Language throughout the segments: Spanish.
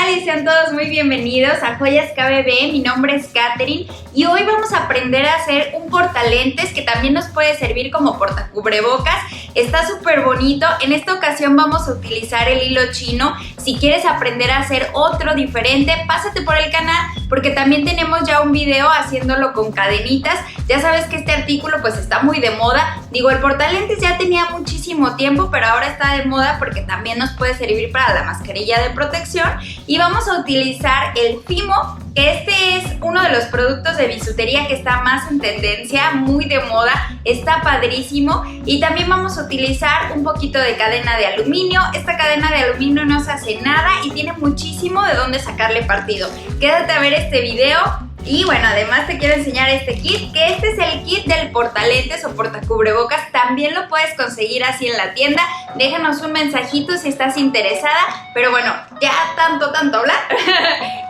tal? Y sean todos muy bienvenidos a Joyas KBB. Mi nombre es Katherine y hoy vamos a aprender a hacer un portalentes que también nos puede servir como portacubrebocas. Está súper bonito. En esta ocasión vamos a utilizar el hilo chino. Si quieres aprender a hacer otro diferente, pásate por el canal porque también tenemos ya un video haciéndolo con cadenitas. Ya sabes que este artículo pues está muy de moda. Digo, el portalentes ya tenía muchísimo tiempo, pero ahora está de moda porque también nos puede servir para la mascarilla de protección. Y vamos a utilizar el Fimo, que este es uno de los productos de bisutería que está más en tendencia, muy de moda, está padrísimo. Y también vamos a utilizar un poquito de cadena de aluminio. Esta cadena de aluminio no se hace nada y tiene muchísimo de dónde sacarle partido. Quédate a ver este video. Y bueno, además te quiero enseñar este kit, que este es el kit del portalentes o portacubrebocas. También lo puedes conseguir así en la tienda. Déjanos un mensajito si estás interesada. Pero bueno, ya tanto hablar.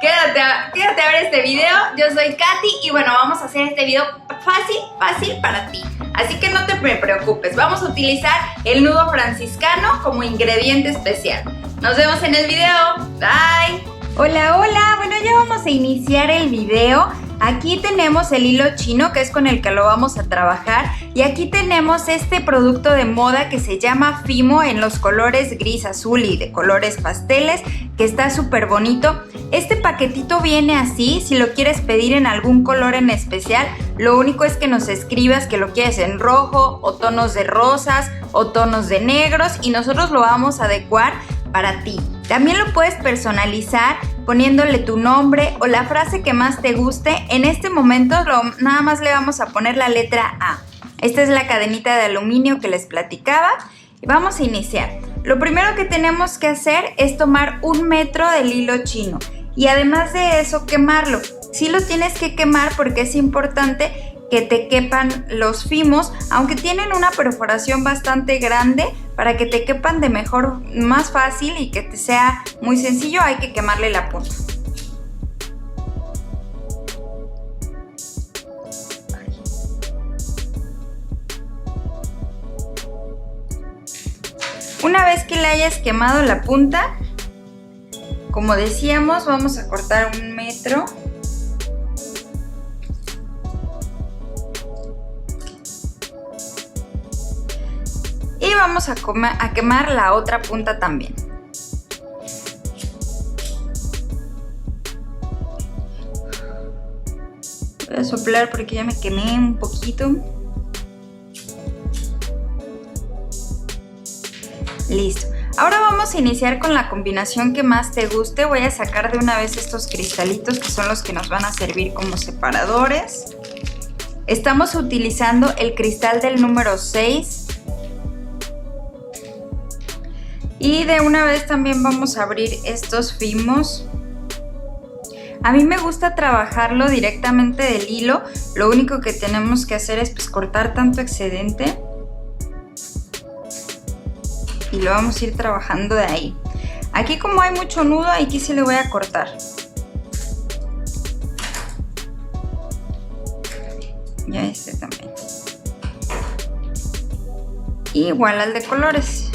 Quédate a ver este video. Yo soy Katy y bueno, vamos a hacer este video fácil para ti. Así que no te preocupes. Vamos a utilizar el nudo franciscano como ingrediente especial. Nos vemos en el video. Bye. Hola, bueno, ya vamos a iniciar el video. Aquí tenemos el hilo chino, que es con el que lo vamos a trabajar. Y aquí tenemos este producto de moda que se llama Fimo en los colores gris, azul y de colores pasteles, que está súper bonito. Este paquetito viene así. Si lo quieres pedir en algún color en especial, lo único es que nos escribas que lo quieres en rojo o tonos de rosas o tonos de negros y nosotros lo vamos a adecuar para ti. También lo puedes personalizar poniéndole tu nombre o la frase que más te guste. En este momento nada más le vamos a poner la letra A. Esta es la cadenita de aluminio que les platicaba y vamos a iniciar. Lo primero que tenemos que hacer es tomar 1 metro del hilo chino y además de eso quemarlo. Sí lo tienes que quemar porque es importante que te quepan los fimos, aunque tienen una perforación bastante grande. Para que te quepan de más fácil y que te sea muy sencillo, hay que quemarle la punta. Una vez que le hayas quemado la punta, como decíamos, vamos a cortar 1 metro. Y vamos a quemar la otra punta también. Voy a soplar porque ya me quemé un poquito. Listo. Ahora vamos a iniciar con la combinación que más te guste. Voy a sacar de una vez estos cristalitos que son los que nos van a servir como separadores. Estamos utilizando el cristal del número 6. Y de una vez también vamos a abrir estos fimos. A mí me gusta trabajarlo directamente del hilo. Lo único que tenemos que hacer es pues cortar tanto excedente. Y lo vamos a ir trabajando de ahí. Aquí como hay mucho nudo, aquí sí le voy a cortar. Ya este también. Igual al de colores.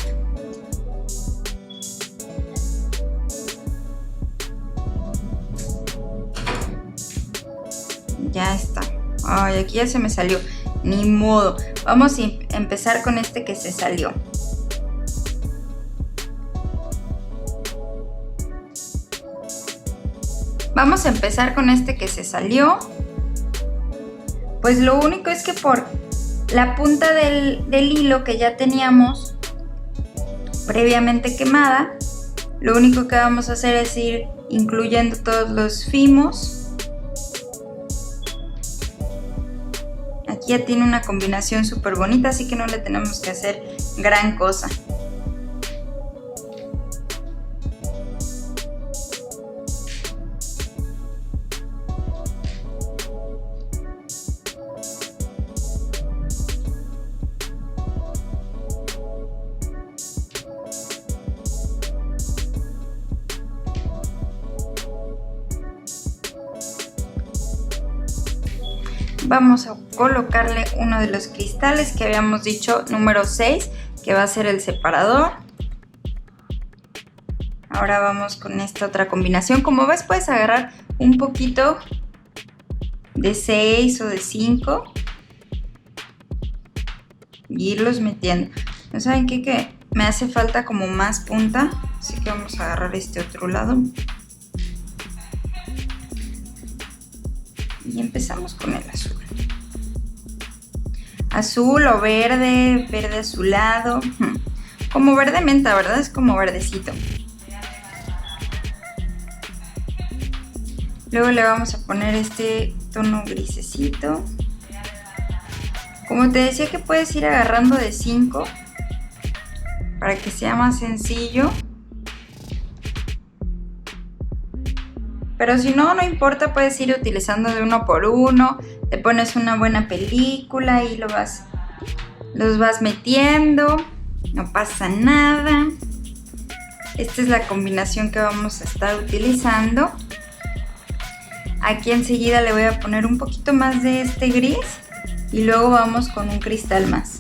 Ya está. Ay, aquí ya se me salió. Ni modo. Vamos a empezar con este que se salió. Vamos a empezar con este que se salió. Pues lo único es que por la punta del hilo que ya teníamos previamente quemada, lo único que vamos a hacer es ir incluyendo todos los fimos. Aquí ya tiene una combinación súper bonita, así que no le tenemos que hacer gran cosa. Vamos a colocarle uno de los cristales que habíamos dicho, número 6, que va a ser el separador. Ahora vamos con esta otra combinación. Como ves, puedes agarrar un poquito de 6 o de 5 y irlos metiendo. ¿No saben qué? Que me hace falta como más punta, así que vamos a agarrar este otro lado. Y empezamos con el azul. Azul o verde, verde azulado. Como verde menta, ¿verdad? Es como verdecito. Luego le vamos a poner este tono grisecito. Como te decía que puedes ir agarrando de 5 para que sea más sencillo. Pero si no, no importa, puedes ir utilizando de uno por uno. Te pones una buena película y los vas metiendo. No pasa nada. Esta es la combinación que vamos a estar utilizando. Aquí enseguida le voy a poner un poquito más de este gris y luego vamos con un cristal más.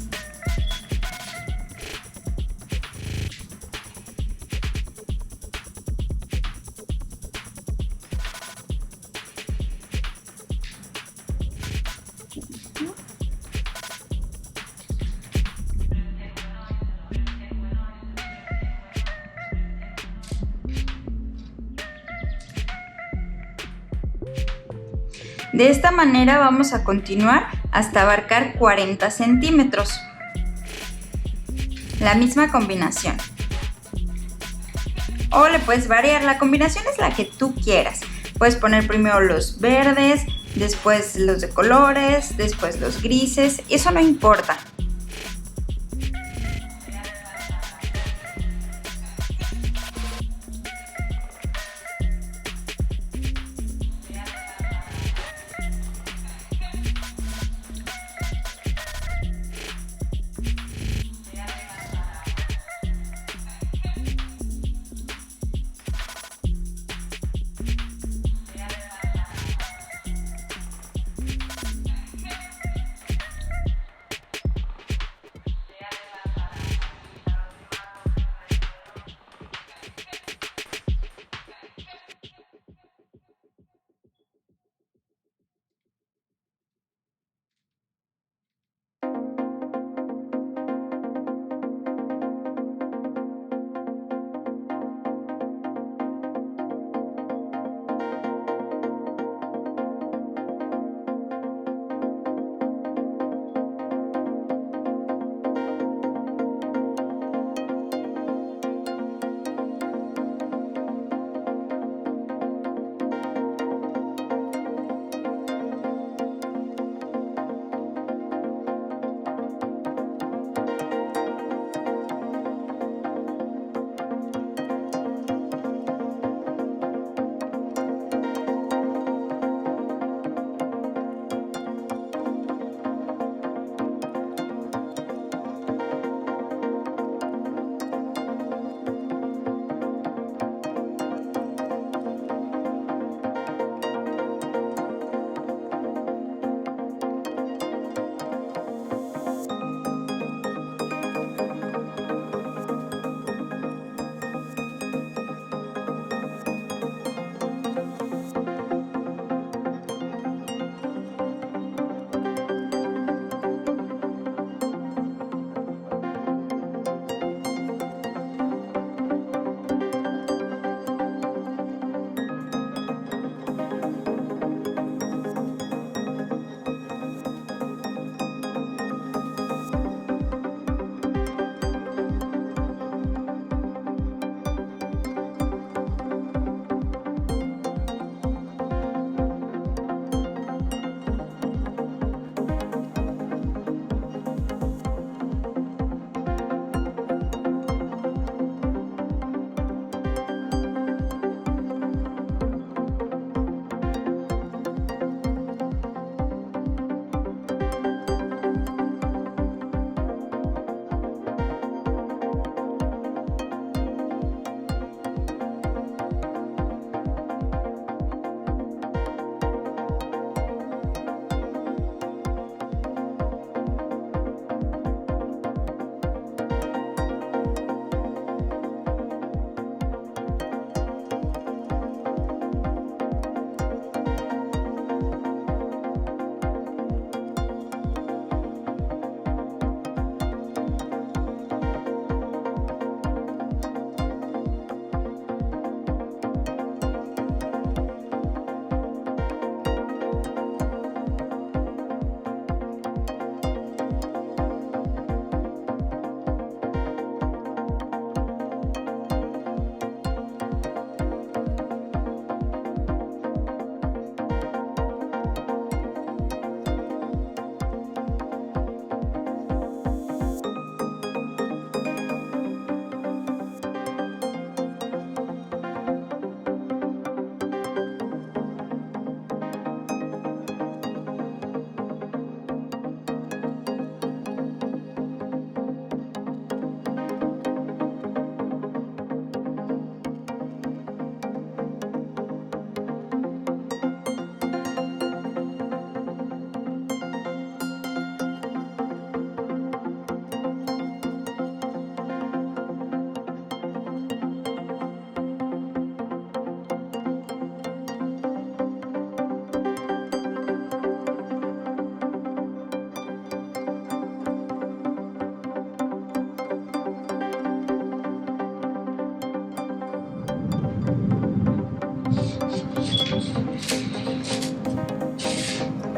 De esta manera vamos a continuar hasta abarcar 40 centímetros. La misma combinación. O le puedes variar, la combinación es la que tú quieras. Puedes poner primero los verdes, después los de colores, después los grises, eso no importa.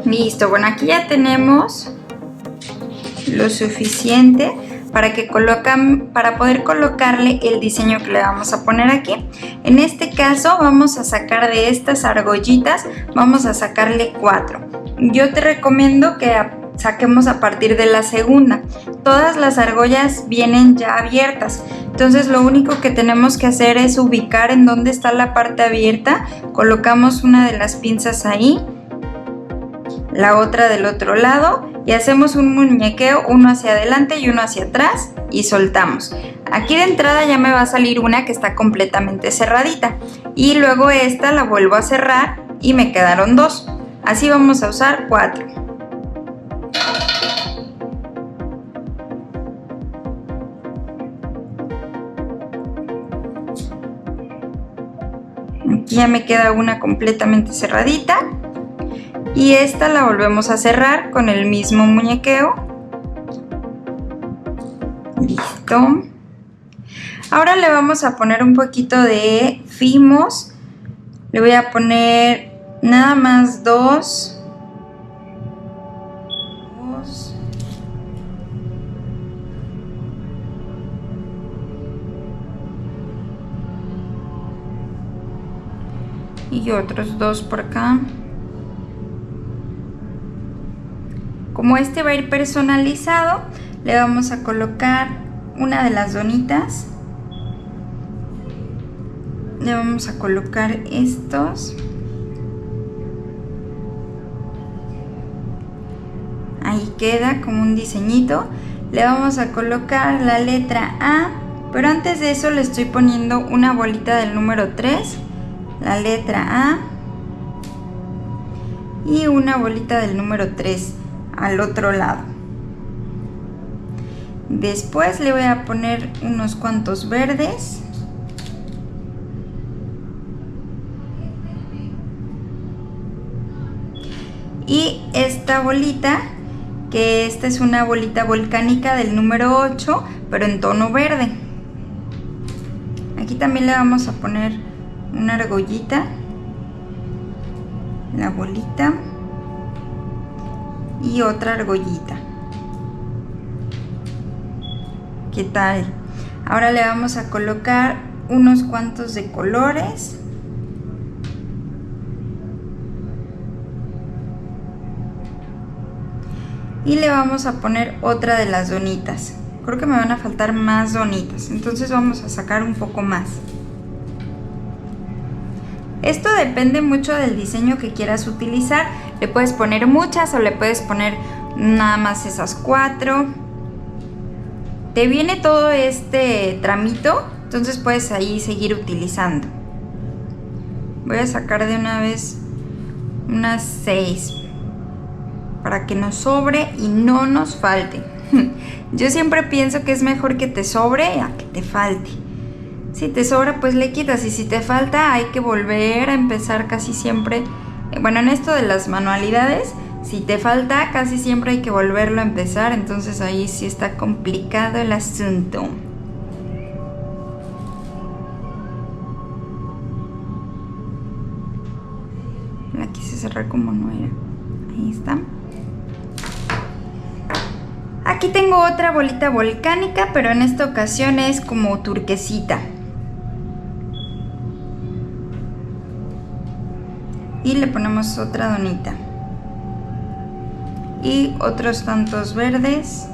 Listo, bueno, aquí ya tenemos lo suficiente para poder colocarle el diseño que le vamos a poner aquí. En este caso vamos a sacar de estas argollitas, vamos a sacarle 4. Yo te recomiendo que saquemos a partir de la segunda. Todas las argollas vienen ya abiertas, entonces lo único que tenemos que hacer es ubicar en dónde está la parte abierta. Colocamos una de las pinzas ahí, la otra del otro lado y hacemos un muñequeo, uno hacia adelante y uno hacia atrás y soltamos. Aquí de entrada ya me va a salir una que está completamente cerradita y luego esta la vuelvo a cerrar y me quedaron 2. Así vamos a usar 4. Aquí ya me queda una completamente cerradita. Y esta la volvemos a cerrar con el mismo muñequeo. Listo. Ahora le vamos a poner un poquito de fimos. Le voy a poner nada más 2. Y otros 2 por acá. Como este va a ir personalizado, le vamos a colocar una de las donitas. Le vamos a colocar estos. Ahí queda como un diseñito. Le vamos a colocar la letra A, pero antes de eso le estoy poniendo una bolita del número 3, la letra A, y una bolita del número 3 al otro lado. Después le voy a poner unos cuantos verdes. Y esta bolita, que esta es una bolita volcánica del número 8, pero en tono verde. Aquí también le vamos a poner una argollita, la bolita y otra argollita. ¿Qué tal? Ahora le vamos a colocar unos cuantos de colores. Y le vamos a poner otra de las donitas. Creo que me van a faltar más donitas, entonces vamos a sacar un poco más. Esto depende mucho del diseño que quieras utilizar. Le puedes poner muchas o le puedes poner nada más esas 4. Te viene todo este tramito, entonces puedes ahí seguir utilizando. Voy a sacar de una vez unas 6 para que nos sobre y no nos falte. Yo siempre pienso que es mejor que te sobre a que te falte. Si te sobra, pues le quitas, y si te falta hay que volver a empezar casi siempre. Bueno, en esto de las manualidades, si te falta casi siempre hay que volverlo a empezar, entonces ahí sí está complicado el asunto. La quise cerrar como no era. Ahí está. Aquí tengo otra bolita volcánica, pero en esta ocasión es como turquesita. Y le ponemos otra donita. Y otros tantos verdes.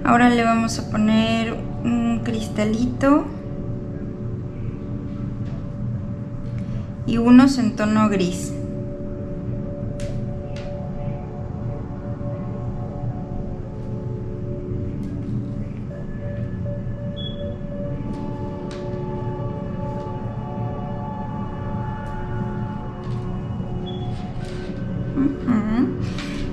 Ahora le vamos a poner un cristalito y unos en tono gris.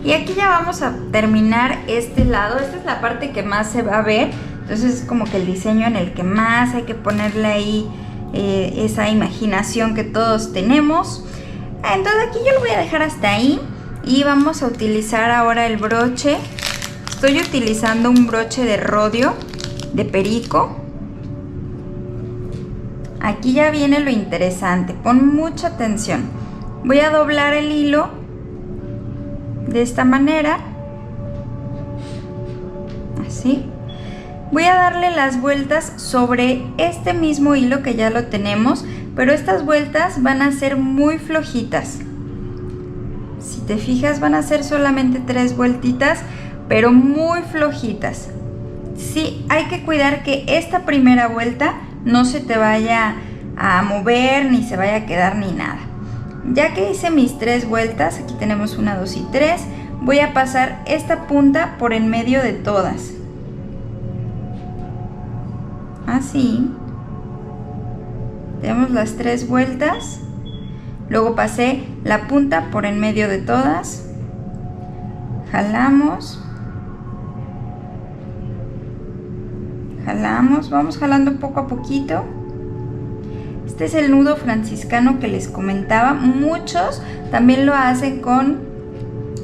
Y aquí ya vamos a terminar este lado. Esta es la parte que más se va a ver. Entonces es como que el diseño en el que más hay que ponerle ahí esa imaginación que todos tenemos. Entonces aquí yo lo voy a dejar hasta ahí. Y vamos a utilizar ahora el broche. Estoy utilizando un broche de rodio, de perico. Aquí ya viene lo interesante, pon mucha atención. Voy a doblar el hilo de esta manera. Así. Voy a darle las vueltas sobre este mismo hilo que ya lo tenemos, pero estas vueltas van a ser muy flojitas. Si te fijas, van a ser solamente 3 vueltitas, pero muy flojitas. Sí, hay que cuidar que esta primera vuelta no se te vaya a mover, ni se vaya a quedar, ni nada. Ya que hice mis 3 vueltas, aquí tenemos 1, 2 y 3, voy a pasar esta punta por en medio de todas. Así. Tenemos las 3 vueltas. Luego pasé la punta por en medio de todas. Jalamos. Jalamos, vamos jalando poco a poquito. Este es el nudo franciscano que les comentaba. Muchos también lo hacen con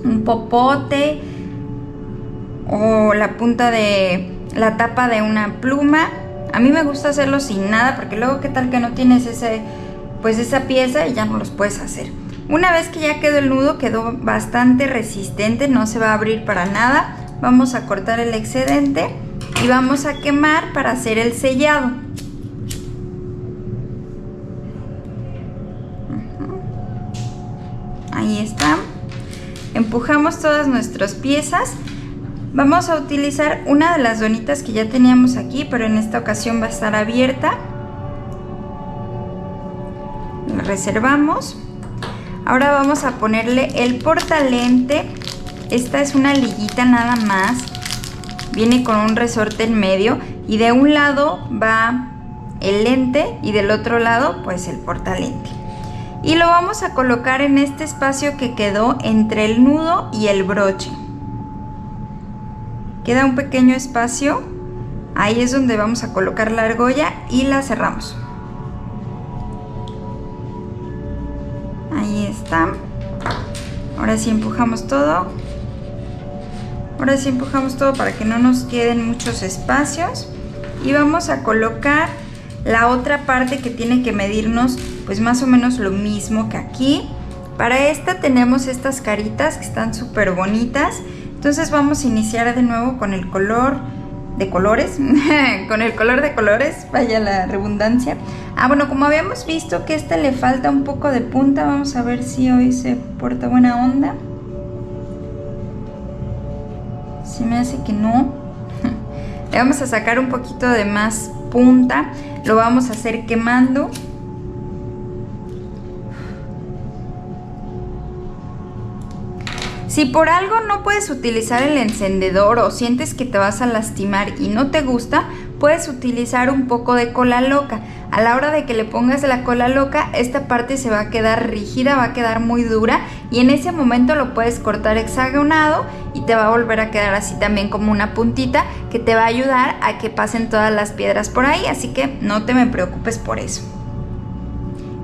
un popote o la punta de la tapa de una pluma. A mí me gusta hacerlo sin nada porque luego qué tal que no tienes esa pieza y ya no los puedes hacer. Una vez que ya quedó el nudo, quedó bastante resistente, no se va a abrir para nada. Vamos a cortar el excedente y vamos a quemar para hacer el sellado. Ahí está. Empujamos todas nuestras piezas. Vamos a utilizar una de las donitas que ya teníamos aquí, pero en esta ocasión va a estar abierta. La reservamos. Ahora vamos a ponerle el portalente. Esta es una liguita nada más. Viene con un resorte en medio y de un lado va el lente y del otro lado pues el portalente. Y lo vamos a colocar en este espacio que quedó entre el nudo y el broche. Queda un pequeño espacio. Ahí es donde vamos a colocar la argolla y la cerramos. Ahí está. Ahora sí empujamos todo. Ahora sí empujamos todo para que no nos queden muchos espacios. Y vamos a colocar la otra parte que tiene que medirnos pues más o menos lo mismo que aquí. Para esta tenemos estas caritas que están súper bonitas. Entonces vamos a iniciar de nuevo con el color de colores. Con el color de colores, vaya la redundancia. Bueno, como habíamos visto que a este le falta un poco de punta, vamos a ver si hoy se porta buena onda. Se me hace que no. Le vamos a sacar un poquito de más punta. Lo vamos a hacer quemando. Si por algo no puedes utilizar el encendedor o sientes que te vas a lastimar y no te gusta, puedes utilizar un poco de cola loca. A la hora de que le pongas la cola loca, esta parte se va a quedar rígida, va a quedar muy dura y en ese momento lo puedes cortar hexagonado y te va a volver a quedar así también como una puntita que te va a ayudar a que pasen todas las piedras por ahí, así que no te me preocupes por eso.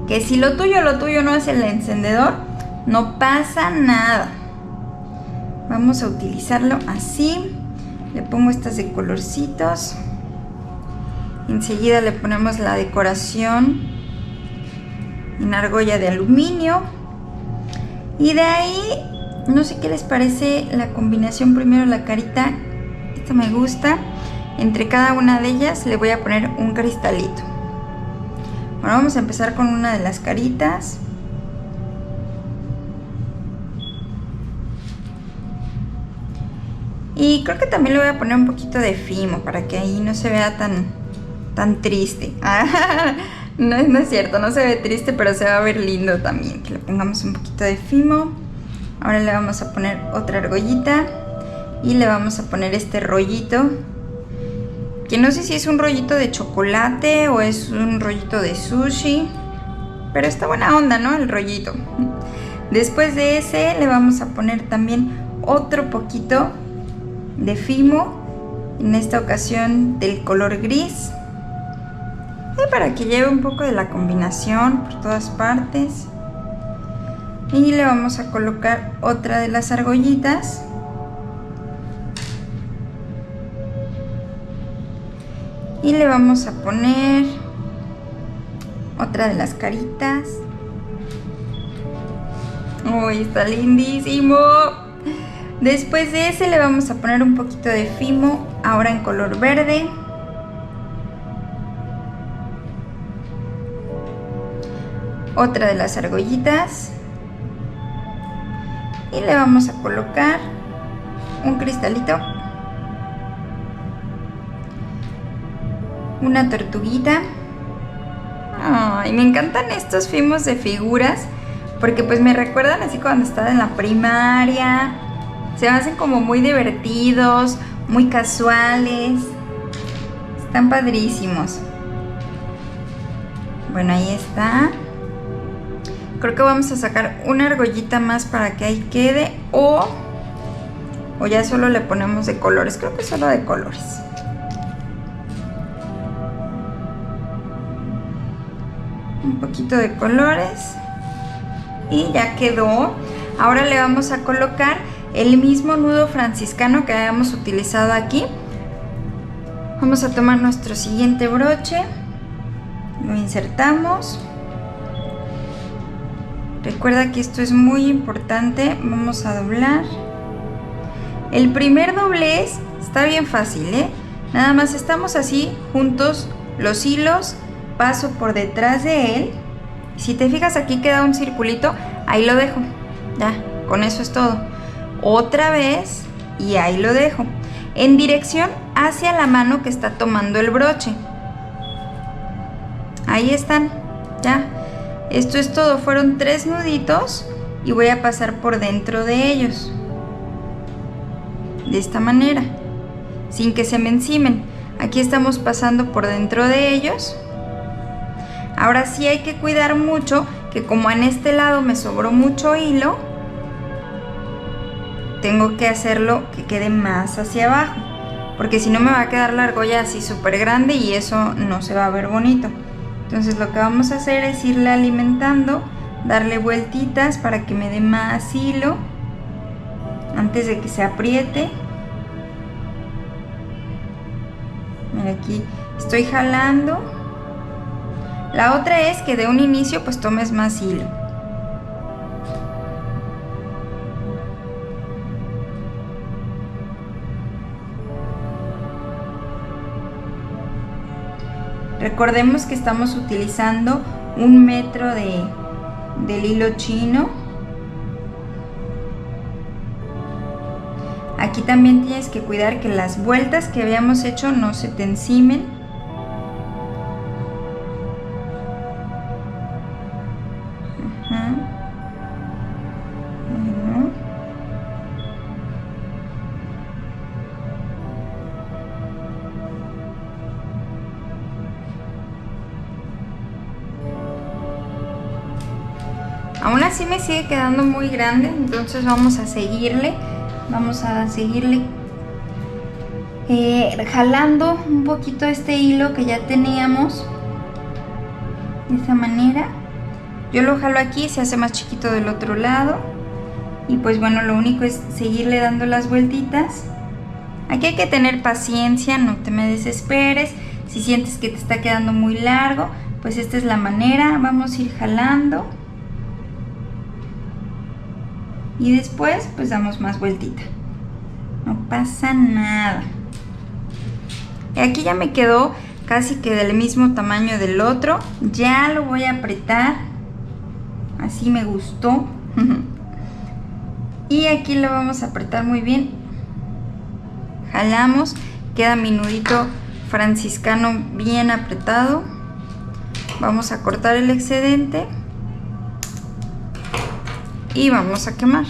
Que si lo tuyo no es el encendedor, no pasa nada. Vamos a utilizarlo así. Le pongo estas de colorcitos. Enseguida le ponemos la decoración en argolla de aluminio. Y de ahí, no sé qué les parece la combinación. Primero la carita. Esta me gusta. Entre cada una de ellas le voy a poner un cristalito. Bueno, vamos a empezar con una de las caritas. Y creo que también le voy a poner un poquito de fimo para que ahí no se vea tan triste. No es cierto, no se ve triste, pero se va a ver lindo también. Que le pongamos un poquito de fimo. Ahora le vamos a poner otra argollita. Y le vamos a poner este rollito. Que no sé si es un rollito de chocolate o es un rollito de sushi. Pero está buena onda, ¿no? El rollito. Después de ese le vamos a poner también otro poquito de fimo, en esta ocasión del color gris, para que lleve un poco de la combinación por todas partes. Y le vamos a colocar otra de las argollitas. Y le vamos a poner otra de las caritas. ¡Uy, está lindísimo! Después de ese le vamos a poner un poquito de Fimo, ahora en color verde. Otra de las argollitas. Y le vamos a colocar un cristalito. Una tortuguita. Ay, me encantan estos Fimos de figuras porque pues me recuerdan así cuando estaba en la primaria. Se me hacen como muy divertidos, muy casuales. Están padrísimos. Bueno, ahí está. Creo que vamos a sacar una argollita más para que ahí quede o ya solo le ponemos de colores. Creo que solo de colores. Un poquito de colores y ya quedó. Ahora le vamos a colocar el mismo nudo franciscano que habíamos utilizado aquí. Vamos a tomar nuestro siguiente broche, lo insertamos. Recuerda que esto es muy importante. Vamos a doblar. El primer doblez está bien fácil, nada más estamos así juntos los hilos, paso por detrás de él. Si te fijas, aquí queda un circulito, ahí lo dejo. Ya, con eso es todo. Otra vez y ahí lo dejo en dirección hacia la mano que está tomando el broche. Ahí están. Ya, esto es todo. Fueron 3 nuditos y voy a pasar por dentro de ellos de esta manera, sin que se me encimen. Aquí estamos pasando por dentro de ellos. Ahora sí hay que cuidar mucho que como en este lado me sobró mucho hilo, tengo que hacerlo que quede más hacia abajo, porque si no me va a quedar la argolla así súper grande y eso no se va a ver bonito. Entonces lo que vamos a hacer es irle alimentando, darle vueltitas para que me dé más hilo antes de que se apriete. Mira, aquí estoy jalando. La otra es que de un inicio pues tomes más hilo. Recordemos que estamos utilizando 1 metro del hilo chino. Aquí también tienes que cuidar que las vueltas que habíamos hecho no se te encimen. Bueno. Aún así me sigue quedando muy grande, entonces vamos a seguirle jalando un poquito este hilo que ya teníamos de esa manera. Yo lo jalo aquí, se hace más chiquito del otro lado y pues bueno, lo único es seguirle dando las vueltitas. Aquí hay que tener paciencia, no te me desesperes. Si sientes que te está quedando muy largo, pues esta es la manera. Vamos a ir jalando y después pues damos más vueltita, no pasa nada. Y aquí ya me quedó casi que del mismo tamaño del otro. Ya lo voy a apretar, así me gustó. Y aquí lo vamos a apretar muy bien. Jalamos, queda mi nudito franciscano bien apretado. Vamos a cortar el excedente y vamos a quemar.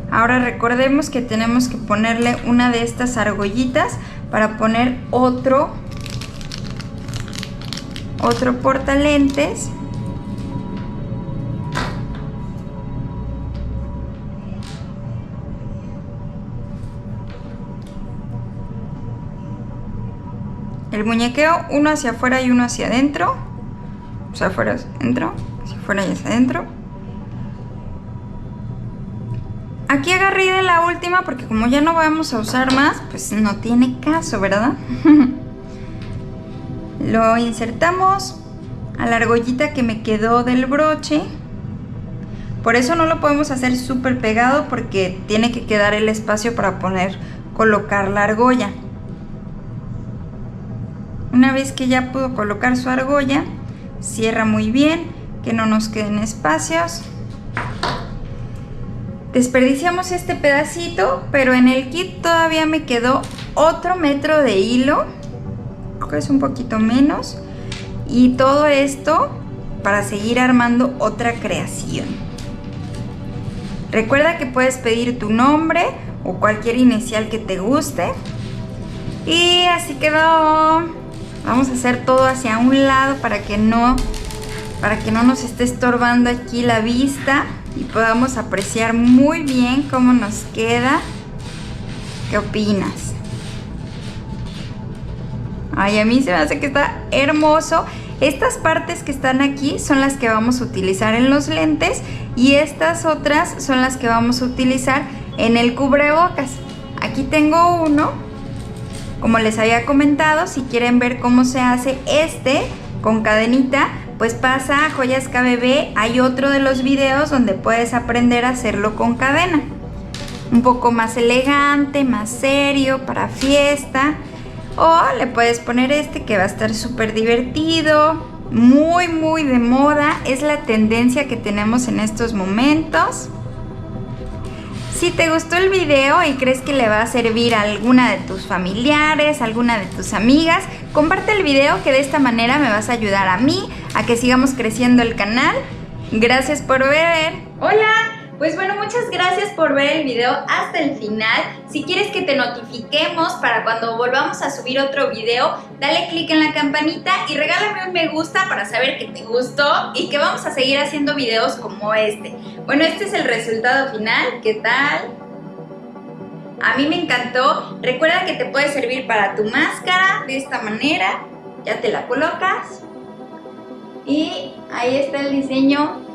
Ahora recordemos que tenemos que ponerle una de estas argollitas para poner otro portalentes. El muñequeo, uno hacia afuera y uno hacia adentro. sea, afuera hacia adentro, si fuera y hacia adentro. Aquí agarré de la última porque como ya no vamos a usar más, pues no tiene caso, ¿verdad? Lo insertamos a la argollita que me quedó del broche. Por eso no lo podemos hacer súper pegado porque tiene que quedar el espacio para colocar la argolla. Una vez que ya pudo colocar su argolla, cierra muy bien, que no nos queden espacios. Desperdiciamos este pedacito, pero en el kit todavía me quedó otro metro de hilo, creo que es un poquito menos, y todo esto para seguir armando otra creación. Recuerda que puedes pedir tu nombre o cualquier inicial que te guste. Y así quedó. Vamos a hacer todo hacia un lado para que no nos esté estorbando aquí la vista y podamos apreciar muy bien cómo nos queda. ¿Qué opinas? Ay, a mí se me hace que está hermoso. Estas partes que están aquí son las que vamos a utilizar en los lentes y estas otras son las que vamos a utilizar en el cubrebocas. Aquí tengo uno, como les había comentado. Si quieren ver cómo se hace con cadenita, pues pasa a Joyas KBB. Hay otro de los videos donde puedes aprender a hacerlo con cadena. Un poco más elegante, más serio, para fiesta. O le puedes poner que va a estar súper divertido, muy muy de moda, es la tendencia que tenemos en estos momentos. Si te gustó el video y crees que le va a servir a alguna de tus familiares, a alguna de tus amigas, comparte el video, que de esta manera me vas a ayudar a mí a que sigamos creciendo el canal. Gracias por ver. Hola. Pues bueno, muchas gracias por ver el video hasta el final. Si quieres que te notifiquemos para cuando volvamos a subir otro video, dale click en la campanita y regálame un me gusta para saber que te gustó y que vamos a seguir haciendo videos como este. Bueno, este es el resultado final. ¿Qué tal? A mí me encantó. Recuerda que te puede servir para tu máscara de esta manera. Ya te la colocas. Y ahí está el diseño.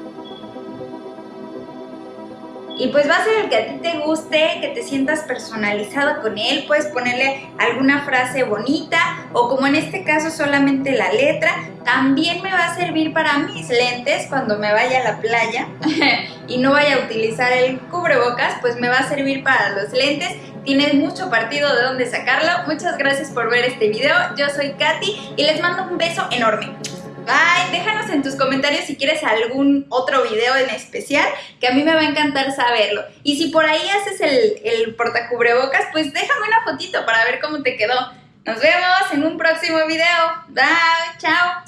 Y pues va a ser el que a ti te guste, que te sientas personalizado con él. Puedes ponerle alguna frase bonita o, como en este caso, solamente la letra. También me va a servir para mis lentes cuando me vaya a la playa y no vaya a utilizar el cubrebocas, pues me va a servir para los lentes. Tienes mucho partido de dónde sacarlo. Muchas gracias por ver este video. Yo soy Katy y les mando un beso enorme. Bye, déjanos en tus comentarios si quieres algún otro video en especial, que a mí me va a encantar saberlo. Y si por ahí haces el portacubrebocas, pues déjame una fotito para ver cómo te quedó. Nos vemos en un próximo video. Bye, chao.